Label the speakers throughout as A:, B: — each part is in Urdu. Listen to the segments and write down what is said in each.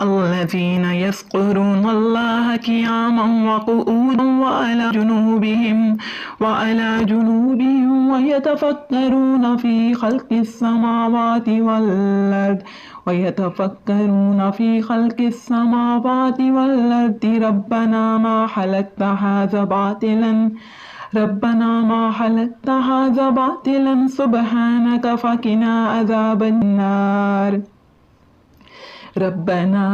A: الذين يذكرون الله قياما وقعودا وعلى جنوبهم ويتفكرون في خلق السماوات والأرض ربنا ما خلقت هذا باطلا سبحانك فقنا عذاب النار. ربنا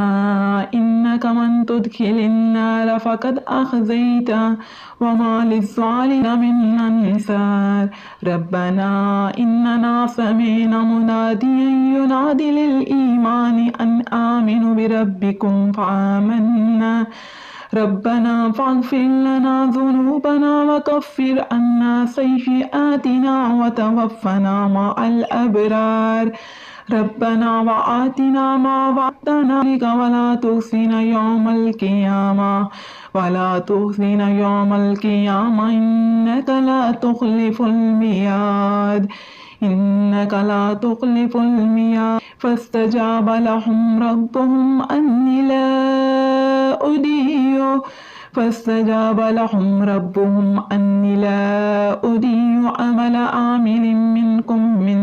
A: إنك من تدخل النار فقد أخزيته وما للظالمين من أنصار. ربنا إننا سمعنا مناديا ينادي للإيمان أن آمنوا بربكم فآمنا. ربنا فاغفر لنا ذنوبنا وكفر عنا سيئاتنا وتوفنا مع الأبرار. ربنا وآتنا ما وعدتنا ولا تخزنا يوم القيامة إنك لا تخلف الميعاد. فاستجاب لهم ربهم أني لا أضيع عمل عامل منكم من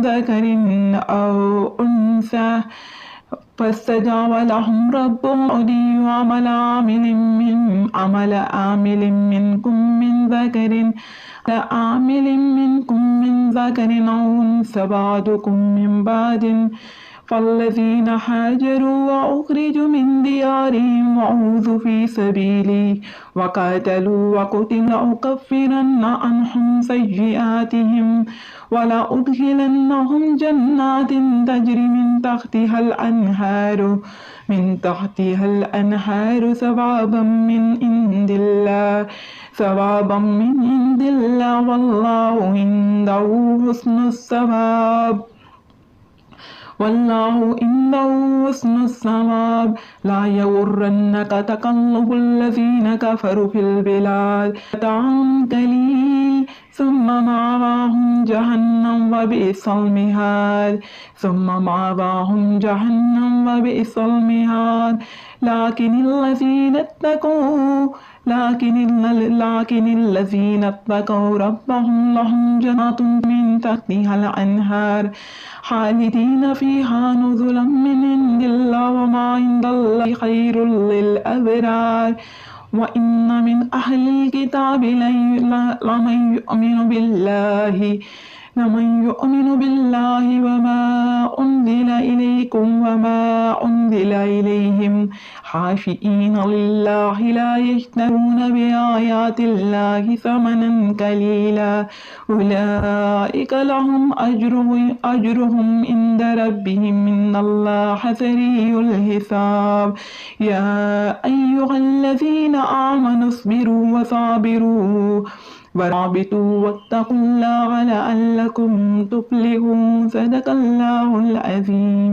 A: ذكر أو أنثى. فاستجاب لهم ربهم أضيع عمل عامل منكم من ذكر أو أنثى بعضكم من بعض. فالذين هاجروا وأخرجوا من ديارهم وأوذوا في سبيلي وقاتلوا وقتلوا لأكفرن عنهم سيئاتهم ولأدخلنهم جنات تجري من تحتها الأنهار ثوابا من عند الله والله عنده حسن الثواب. لا يغرنك تقلب الذين كفروا في البلاد. متاع قليل ثم مأواهم جهنم وبئس المهاد. لكن الذين اتقوا ربهم لهم جنات من تحتها الأنهار خالدين فيها نزلا من عند الله وما عند الله خير للأبرار. وإن من أهل الكتاب لمن يؤمن بالله وما أنزل إليكم وما أنزل إليهم خاشعين لله لا يشترون بآيات الله ثمنا قليلا أولئك لهم أجرهم عند ربهم إن الله سريع الحساب. يا أيها الذين آمنوا اصبروا وصابروا ورابطوا واتقوا الله لعلكم تفلحون. صدق الله العظيم.